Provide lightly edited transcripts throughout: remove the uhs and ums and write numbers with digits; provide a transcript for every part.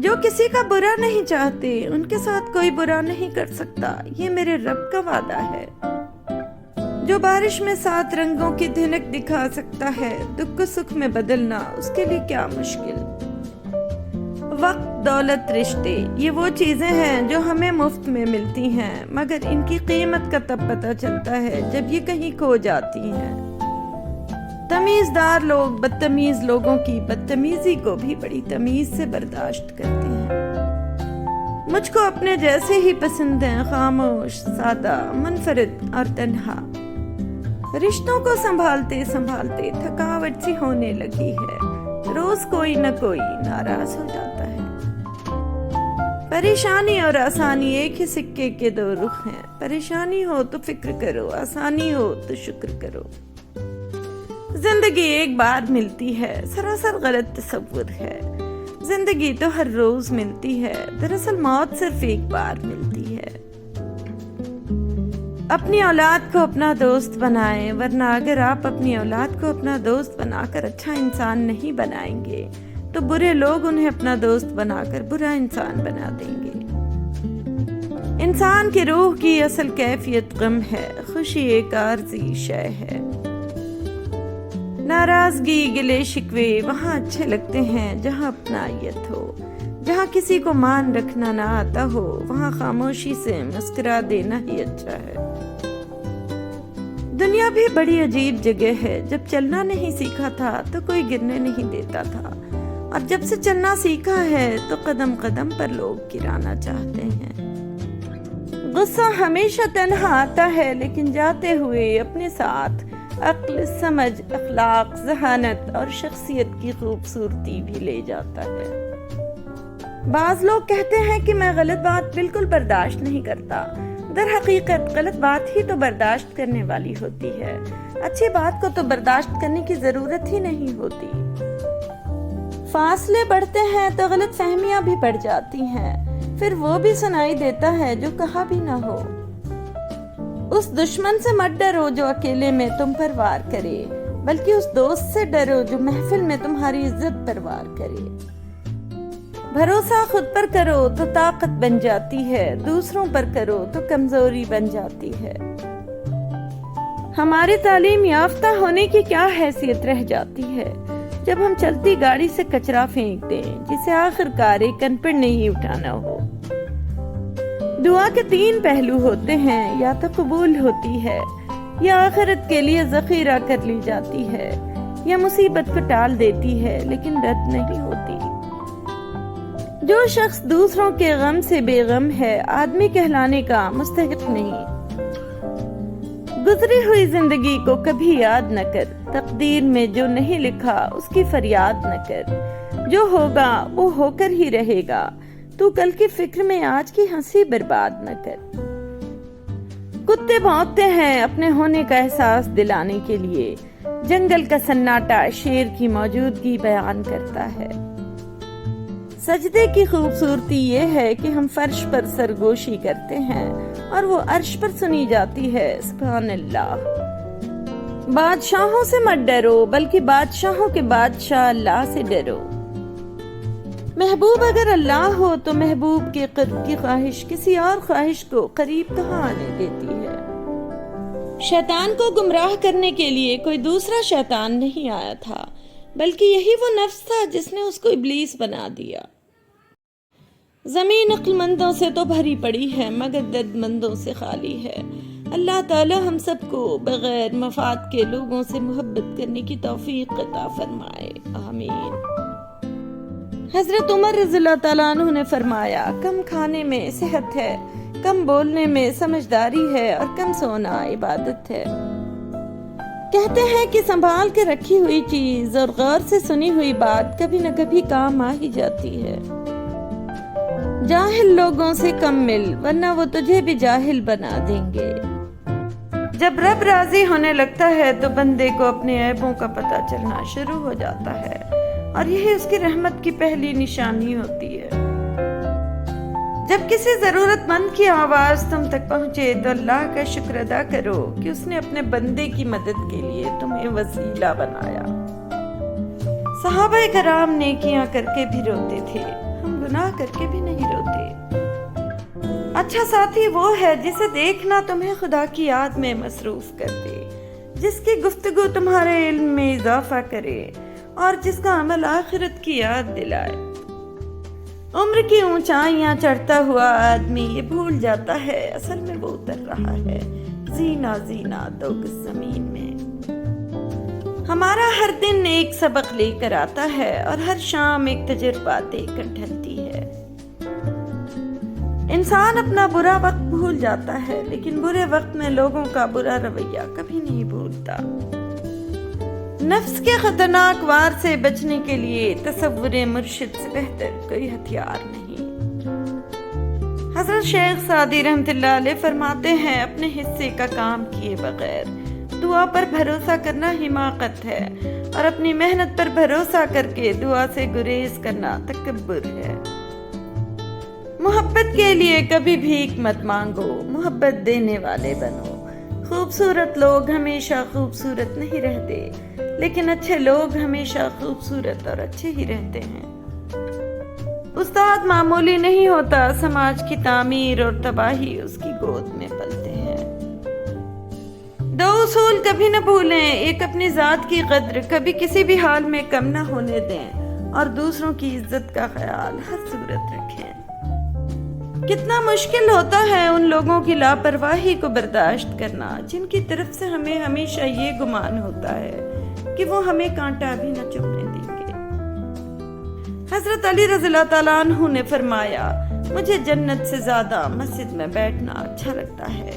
جو کسی کا برا نہیں چاہتے ان کے ساتھ کوئی برا نہیں کر سکتا، یہ میرے رب کا وعدہ ہے۔ جو بارش میں 7 رنگوں کی دھنک دکھا سکتا ہے، دکھ کو سکھ میں بدلنا اس کے لیے کیا مشکل۔ وقت، دولت، رشتے، یہ وہ چیزیں ہیں جو ہمیں مفت میں ملتی ہیں، مگر ان کی قیمت کا تب پتہ چلتا ہے جب یہ کہیں کھو جاتی ہیں۔ تمیزدار لوگ بدتمیز لوگوں کی بدتمیزی کو بھی بڑی تمیز سے برداشت کرتے ہیں۔ مجھ کو اپنے جیسے ہی پسند ہیں، خاموش، سادہ، منفرد اور تنہا۔ رشتوں کو سنبھالتے سنبھالتے تھکاوٹ سی ہونے لگی ہے، روز کوئی نہ کوئی ناراض ہو جاتا ہے۔ پریشانی اور آسانی ایک ہی سکے کے 2 رخ ہیں، پریشانی ہو تو فکر کرو، آسانی ہو تو شکر کرو۔ زندگی ایک بار ملتی ہے، سراسر غلط تصور ہے۔ زندگی تو ہر روز ملتی ہے، دراصل موت صرف ایک بار ملتی ہے۔ اپنی اولاد کو اپنا دوست بنائیں، ورنہ اگر آپ اپنی اولاد کو اپنا دوست بنا کر اچھا انسان نہیں بنائیں گے تو برے لوگ انہیں اپنا دوست بنا کر برا انسان بنا دیں گے۔ انسان کی روح کی اصل کیفیت غم ہے، خوشی ایک عارضی شے ہے۔ ناراضگی، گلے شکوے وہاں اچھے لگتے ہیں جہاں اپنائیت ہو۔ جہاں کسی کو مان رکھنا نہ آتا ہو وہاں خاموشی سے مسکرا دینا ہی اچھا ہے۔ دنیا بھی بڑی عجیب جگہ ہے، جب چلنا نہیں سیکھا تھا تو کوئی گرنے نہیں دیتا تھا، اور جب سے چلنا سیکھا ہے تو قدم قدم پر لوگ گرانا چاہتے ہیں۔ غصہ ہمیشہ تنہا آتا ہے لیکن جاتے ہوئے اپنے ساتھ عقل، سمجھ، اخلاق، ذہانت اور شخصیت کی خوبصورتی بھی لے جاتا ہے۔ بعض لوگ کہتے ہیں کہ میں غلط بات بالکل برداشت نہیں کرتا، در حقیقت غلط بات ہی تو برداشت کرنے والی ہوتی ہے، اچھی بات کو تو برداشت کرنے کی ضرورت ہی نہیں ہوتی۔ فاصلے بڑھتے ہیں تو غلط فہمیاں بھی بڑھ جاتی ہیں، پھر وہ بھی سنائی دیتا ہے جو کہا بھی نہ ہو۔ اس دشمن سے مت ڈرو جو اکیلے میں تم پر وار کرے، بلکہ اس دوست سے ڈرو جو محفل میں تمہاری عزت پر وار کرے۔ بھروسہ خود پر کرو تو طاقت بن جاتی ہے، دوسروں پر کرو تو کمزوری بن جاتی ہے۔ ہماری تعلیم یافتہ ہونے کی کیا حیثیت رہ جاتی ہے جب ہم چلتی گاڑی سے کچرا پھینک دیں جسے آخر کار ایک انپڑھ نہیں اٹھانا ہو۔ دعا کے 3 پہلو ہوتے ہیں، یا تو قبول ہوتی ہے، یا آخرت کے لیے ذخیرہ کر لی جاتی ہے، یا مصیبت کو ٹال دیتی ہے لیکن رد نہیں ہوتی۔ جو شخص دوسروں کے غم سے بے غم ہے آدمی کہلانے کا مستحق نہیں۔ گزری ہوئی زندگی کو کبھی یاد نہ کر، تقدیر میں جو نہیں لکھا اس کی فریاد نہ کر، جو ہوگا وہ ہو کر ہی رہے گا، تو کل کی فکر میں آج کی ہنسی برباد نہ کر۔ کتے بھونکتے ہیں اپنے ہونے کا احساس دلانے کے لیے، جنگل کا سناٹا شیر کی موجودگی بیان کرتا ہے۔ سجدے کی خوبصورتی یہ ہے کہ ہم فرش پر سرگوشی کرتے ہیں اور وہ عرش پر سنی جاتی ہے، سبحان اللہ۔ بادشاہوں سے مت ڈرو بلکہ بادشاہوں کے بادشاہ اللہ سے ڈرو۔ محبوب اگر اللہ ہو تو محبوب کے قرب کی خواہش کسی اور خواہش کو قریب کہاں آنے دیتی ہے۔ شیطان کو گمراہ کرنے کے لیے کوئی دوسرا شیطان نہیں آیا تھا، بلکہ یہی وہ نفس تھا جس نے اس کو ابلیس بنا دیا۔ زمین عقل مندوں سے تو بھری پڑی ہے مگر درد مندوں سے خالی ہے۔ اللہ تعالی ہم سب کو بغیر مفاد کے لوگوں سے محبت کرنے کی توفیق عطا فرمائے، آمین۔ حضرت عمر رضی اللہ تعالیٰ عنہ نے فرمایا، کم کھانے میں صحت ہے، کم بولنے میں سمجھداری ہے اور کم سونا عبادت ہے۔ کہتے ہیں کہ سنبھال کے رکھی ہوئی چیز اور غور سے سنی ہوئی بات کبھی نہ کبھی کام آ ہی جاتی ہے۔ جاہل لوگوں سے کم مل ورنہ وہ تجھے بھی جاہل بنا دیں گے۔ جب رب راضی ہونے لگتا ہے تو بندے کو اپنے عیبوں کا پتہ چلنا شروع ہو جاتا ہے، اور یہی اس کی رحمت کی پہلی نشانی ہوتی ہے۔ جب کسی ضرورت مند کی آواز تم تک پہنچے تو اللہ کا شکر ادا کرو کہ اس نے اپنے بندے کی مدد کے لیے تمہیں وسیلہ بنایا۔ صحابہ کرام نیکیاں کر کے بھی روتے تھے، ہم گناہ کر کے بھی نہیں روتے۔ اچھا ساتھی وہ ہے جسے دیکھنا تمہیں خدا کی یاد میں مصروف کر دے، جس کی گفتگو تمہارے علم میں اضافہ کرے اور جس کا عمل آخرت کی یاد دلائے۔ عمر کی اونچائیاں چڑھتا ہوا آدمی یہ بھول جاتا ہے اصل میں وہ اتر رہا ہے زینہ زینہ 2 گز زمین میں۔ ہمارا ہر دن ایک سبق لے کر آتا ہے اور ہر شام ایک تجربہ دے کر ڈھلتی ہے۔ انسان اپنا برا وقت بھول جاتا ہے لیکن برے وقت میں لوگوں کا برا رویہ کبھی نہیں بھولتا۔ نفس کے خطرناک وار سے بچنے کے لیے تصور مرشد سے بہتر کوئی ہتھیار نہیں۔ حضرت شیخ سعدی رحمۃ اللہ علیہ فرماتے ہیں اپنے حصے کا کام کیے بغیر دعا پر بھروسہ کرنا حماقت ہے اور اپنی محنت پر بھروسہ کر کے دعا سے گریز کرنا تکبر ہے۔ محبت کے لیے کبھی بھیک مت مانگو، محبت دینے والے بنو۔ خوبصورت لوگ ہمیشہ خوبصورت نہیں رہتے لیکن اچھے لوگ ہمیشہ خوبصورت اور اچھے ہی رہتے ہیں۔ استاد معمولی نہیں ہوتا، سماج کی تعمیر اور تباہی اس کی گود میں پلتے ہیں۔ 2 اصول کبھی نہ بھولیں، ایک اپنی ذات کی قدر کبھی کسی بھی حال میں کم نہ ہونے دیں اور دوسروں کی عزت کا خیال ہر صورت رکھیں۔ کتنا مشکل ہوتا ہے ان لوگوں کی لاپرواہی کو برداشت کرنا جن کی طرف سے ہمیں ہمیشہ یہ گمان ہوتا ہے کہ وہ ہمیں کانٹا بھی نہ چبھنے دیں گے۔ حضرت علی رضی اللہ تعالیٰ عنہ نے فرمایا مجھے جنت سے زیادہ مسجد میں بیٹھنا اچھا لگتا ہے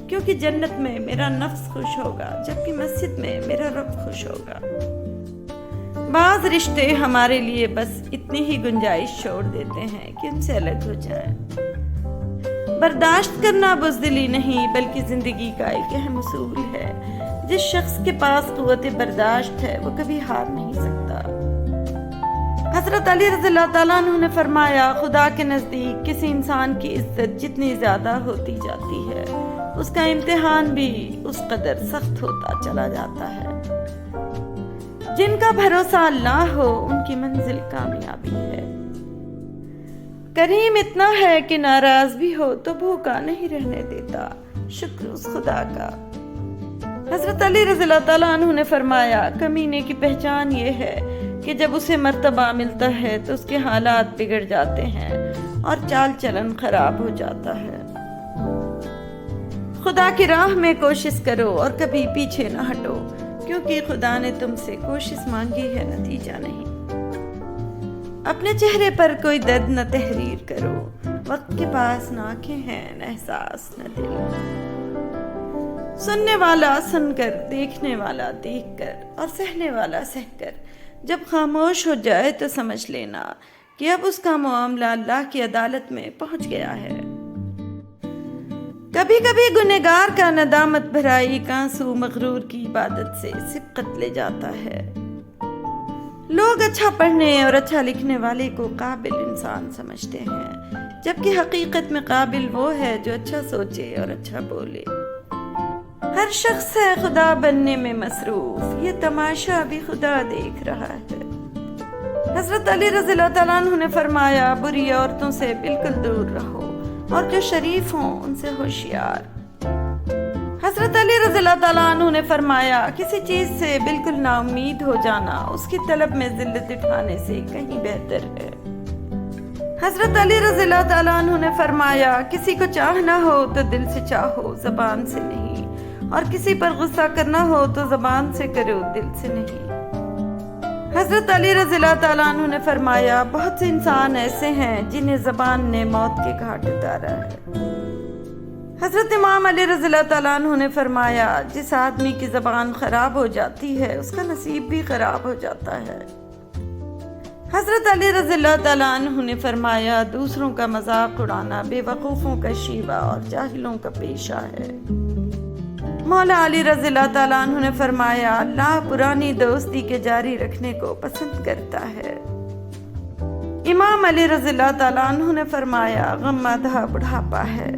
کیونکہ جنت میں میرا نفس خوش ہوگا جبکہ مسجد میں میرا رب خوش ہوگا۔ بعض رشتے ہمارے لیے بس اتنی ہی گنجائش چھوڑ دیتے ہیں کہ ان سے الگ ہو جائیں۔ برداشت کرنا بزدلی نہیں بلکہ زندگی کا ایک اہم اصول ہے۔ جس شخص کے پاس قوت برداشت ہے وہ کبھی ہار نہیں سکتا۔ حضرت علی رضی اللہ تعالیٰ عنہ نے فرمایا خدا کے نزدیک کسی انسان کی عزت جتنی زیادہ ہوتی جاتی ہے اس کا امتحان بھی اس قدر سخت ہوتا چلا جاتا ہے۔ جن کا بھروسہ اللہ ہو ان کی منزل کامیابی ہے۔ کریم اتنا ہے کہ ناراض بھی ہو تو بھوکا نہیں رہنے دیتا، شکر اس خدا کا۔ حضرت علی رضی اللہ تعالیٰ عنہ نے فرمایا کمینے کی پہچان یہ ہے کہ جب اسے مرتبہ ملتا ہے تو اس کے حالات بگڑ جاتے ہیں اور چال چلن خراب ہو جاتا ہے۔ خدا کی راہ میں کوشش کرو اور کبھی پیچھے نہ ہٹو کیونکہ خدا نے تم سے کوشش مانگی ہے، نتیجہ نہیں۔ اپنے چہرے پر کوئی درد نہ تحریر کرو، وقت کے پاس نہ آنکھیں ہیں نہ احساس نہ دل۔ سننے والا سن کر، دیکھنے والا دیکھ کر اور سہنے والا سہ کر جب خاموش ہو جائے تو سمجھ لینا کہ اب اس کا معاملہ اللہ کی عدالت میں پہنچ گیا ہے۔ کبھی کبھی گنہگار کا ندامت بھرائی کانسو مغرور کی عبادت سے سبقت لے جاتا ہے۔ لوگ اچھا پڑھنے اور اچھا لکھنے والے کو قابل انسان سمجھتے ہیں جبکہ حقیقت میں قابل وہ ہے جو اچھا سوچے اور اچھا بولے۔ ہر شخص ہے خدا بننے میں مصروف، یہ تماشا بھی خدا دیکھ رہا ہے۔ حضرت علی رضی اللہ تعالیٰ عنہ نے فرمایا بری عورتوں سے بالکل دور رہو اور جو شریف ہوں ان سے ہوشیار۔ حضرت علی رضی اللہ تعالیٰ عنہ نے فرمایا کسی چیز سے بالکل نا امید ہو جانا اس کی طلب میں ذلت اٹھانے سے کہیں بہتر ہے۔ حضرت علی رضی اللہ تعالیٰ عنہ نے فرمایا کسی کو چاہنا ہو تو دل سے چاہو، زبان سے نہیں، اور کسی پر غصہ کرنا ہو تو زبان سے کرو، دل سے نہیں۔ حضرت علی رضی اللہ تعالیٰ عنہ نے فرمایا بہت سے انسان ایسے ہیں جنہیں زبان نے موت کے گھاٹ اتارا ہے۔ حضرت امام علی رضی اللہ تعالیٰ عنہ نے فرمایا جس آدمی کی زبان خراب ہو جاتی ہے اس کا نصیب بھی خراب ہو جاتا ہے۔ حضرت علی رضی اللہ تعالیٰ عنہ نے فرمایا دوسروں کا مذاق اڑانا بے وقوفوں کا شیوہ اور جاہلوں کا پیشہ ہے۔ مولا علی رضی اللہ تعالیٰ عنہ نے فرمایا اللہ پرانی دوستی کے جاری رکھنے کو پسند کرتا ہے۔ امام علی رضی اللہ تعالیٰ عنہ نے فرمایا غم آدھا بڑھاپا ہے۔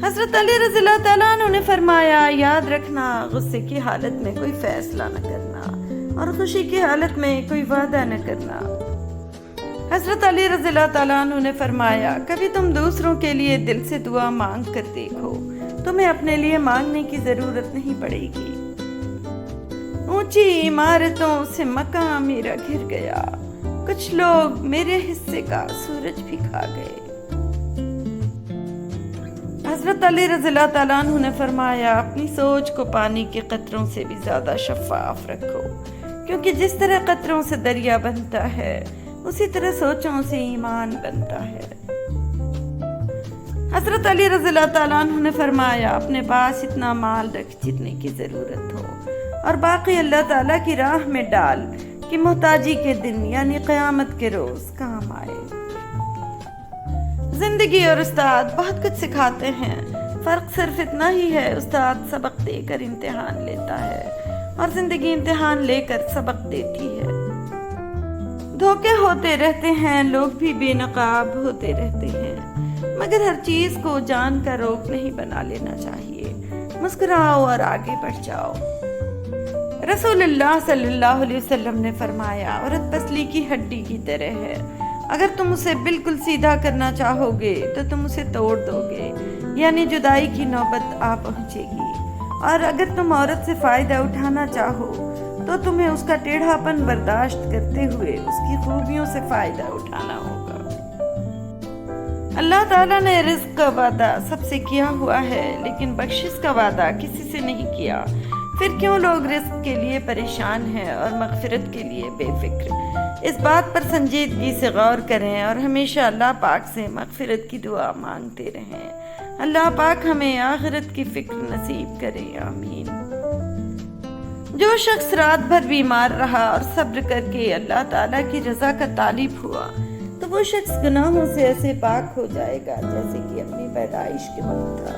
حضرت علی رضی اللہ تعالیٰ عنہ نے فرمایا یاد رکھنا غصے کی حالت میں کوئی فیصلہ نہ کرنا اور خوشی کی حالت میں کوئی وعدہ نہ کرنا۔ حضرت علی رضی اللہ تعالیٰ عنہ نے فرمایا کبھی تم دوسروں کے لیے دل سے دعا مانگ کر دیکھو، تمہیں اپنے لیے مانگنے کی ضرورت نہیں پڑے گی۔ اونچی عمارتوں سے مکان میرا گھر گیا، کچھ لوگ میرے حصے کا سورج بھی کھا گئے۔ حضرت علی رضی اللہ تعالیٰ عنہ نے فرمایا اپنی سوچ کو پانی کے قطروں سے بھی زیادہ شفاف رکھو، کیونکہ جس طرح قطروں سے دریا بنتا ہے اسی طرح سوچوں سے ایمان بنتا ہے۔ حضرت علی رضی اللہ تعالیٰ عنہ نے فرمایا اپنے پاس اتنا مال رکھ جتنے کی ضرورت ہو، اور باقی اللہ تعالیٰ کی راہ میں ڈال کہ محتاجی کے دن یعنی قیامت کے روز کام آئے۔ زندگی اور استاد بہت کچھ سکھاتے ہیں، فرق صرف اتنا ہی ہے استاد سبق دے کر امتحان لیتا ہے اور زندگی امتحان لے کر سبق دیتی ہے۔ دھوکے ہوتے رہتے ہیں، لوگ بھی بے نقاب ہوتے رہتے ہیں، مگر ہر چیز کو جان کا روک نہیں بنا لینا چاہیے۔ مسکراؤ اور آگے بڑھ جاؤ۔ رسول اللہ صلی اللہ علیہ وسلم نے فرمایا عورت پسلی کی ہڈی کی طرح ہے، اگر تم اسے بالکل سیدھا کرنا چاہو گے تو تم اسے توڑ دو گے، یعنی جدائی کی نوبت آ پہنچے گی، اور اگر تم عورت سے فائدہ اٹھانا چاہو تو تمہیں اس کا ٹیڑھا پن برداشت کرتے ہوئے اس کی خوبیوں سے فائدہ اٹھانا ہوگا۔ اللہ تعالیٰ نے رزق کا وعدہ سب سے کیا ہوا ہے، لیکن بخشش کا وعدہ کسی سے نہیں کیا، پھر کیوں لوگ رزق کے لیے پریشان ہیں اور مغفرت کے لیے بے فکر؟ اس بات پر سنجیدگی سے غور کریں اور ہمیشہ اللہ پاک سے مغفرت کی دعا مانگتے رہیں۔ اللہ پاک ہمیں آخرت کی فکر نصیب کرے، آمین۔ جو شخص رات بھر بیمار رہا اور صبر کر کے اللہ تعالیٰ کی رضا کا طالب ہوا تو وہ شخص گناہوں سے ایسے پاک ہو جائے گا جیسے کہ اپنی پیدائش کے وقت تھا۔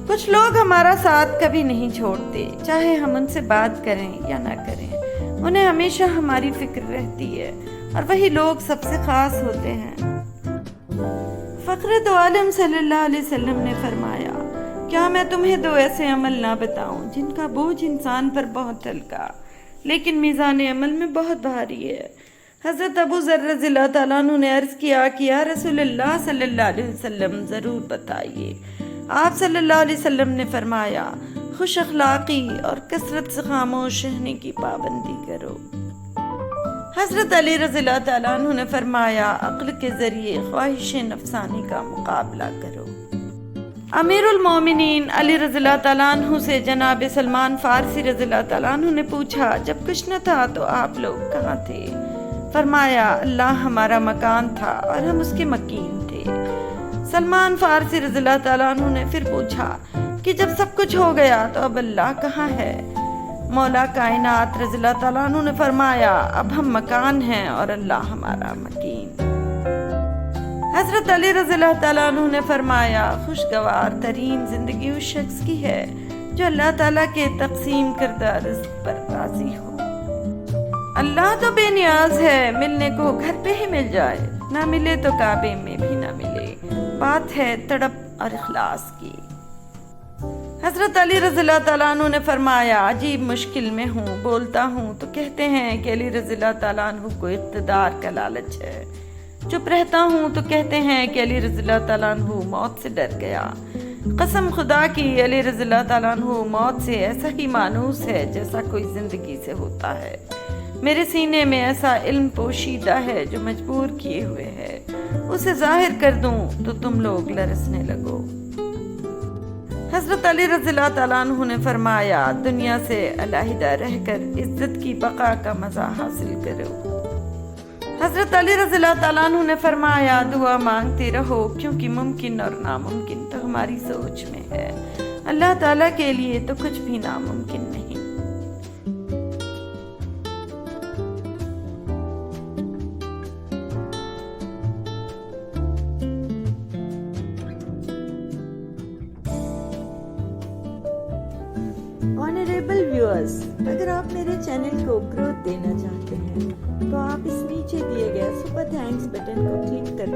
کچھ لوگ ہمارا ساتھ کبھی نہیں چھوڑتے، چاہے ہم ان سے بات کریں یا نہ کریں، انہیں ہمیشہ ہماری فکر رہتی ہے، اور وہی لوگ سب سے خاص ہوتے ہیں۔ فخر دو عالم صلی اللہ علیہ وسلم نے فرمایا کیا میں تمہیں دو ایسے عمل نہ بتاؤں جن کا بوجھ انسان پر بہت ہلکا لیکن میزان عمل میں بہت بھاری ہے؟ حضرت ابو ذر رضی اللہ تعالیٰ عنہ نے عرض کیا کہ یا رسول اللہ صلی اللہ علیہ وسلم ضرور بتائیے۔ آپ صلی اللہ علیہ وسلم نے فرمایا خوش اخلاقی اور کثرت سے خاموش رہنے کی پابندی کرو۔ حضرت علی رضی اللہ تعالیٰ عنہ نے فرمایا عقل کے ذریعے خواہش نفسانی کا مقابلہ کرو۔ امیر المومنین علی رضی اللہ تعالیٰ عنہ سے جناب سلمان فارسی رضی اللہ تعالیٰ عنہ نے پوچھا جب کچھ نہ تھا تو آپ لوگ کہاں تھے؟ فرمایا اللہ ہمارا مکان تھا اور ہم اس کے مکین تھے۔ سلمان فارسی رضی اللہ تعالیٰ عنہ نے پھر پوچھا کہ جب سب کچھ ہو گیا تو اب اللہ کہاں ہے؟ مولا کائنات رضی اللہ تعالیٰ عنہ نے فرمایا اب ہم مکان ہیں اور اللہ ہمارا مکین۔ حضرت علی رضی اللہ تعالیٰ عنہ نے فرمایا خوشگوار ترین زندگی اس شخص کی ہے جو اللہ تعالیٰ کے تقسیم کردہ رزق پر راضی ہو۔ اللہ تو بے نیاز ہے، ملنے کو گھر پہ ہی مل جائے، نہ ملے تو کعبے میں بھی نہ ملے، بات ہے تڑپ اور اخلاص کی۔ حضرت علی رضی اللہ تعالیٰ عنہ نے فرمایا عجیب مشکل میں ہوں، بولتا ہوں تو کہتے ہیں کہ علی رضی اللہ تعالیٰ عنہ کو اقتدار کا لالچ ہے، چپ رہتا ہوں تو کہتے ہیں کہ علی رضی اللہ تعالیٰ عنہ موت سے ڈر گیا۔ قسم خدا کی علی رضی اللہ تعالیٰ عنہ موت سے ایسا ہی مانوس ہے جیسا کوئی زندگی سے ہوتا ہے۔ میرے سینے میں ایسا علم پوشیدہ ہے جو مجبور کیے ہوئے ہے، اسے ظاہر کر دوں تو تم لوگ لرزنے لگو۔ حضرت علی رضی اللہ تعالیٰ عنہ نے فرمایا دنیا سے علیحدہ رہ کر عزت کی بقا کا مزہ حاصل کرو۔ حضرت علی رضی اللہ تعالیٰ عنہ نے فرمایا دعا مانگتے رہو کیونکہ ممکن اور ناممکن تو ہماری سوچ میں ہے، اللہ تعالیٰ کے لیے تو کچھ بھی ناممکن نہیں۔ آنریبل ویورز، اگر آپ میرے چینل کو گروتھ دینا چاہتے ہیں تو آپ اس نیچے دیے گئے سپر تھینکس بٹن کو کلک کر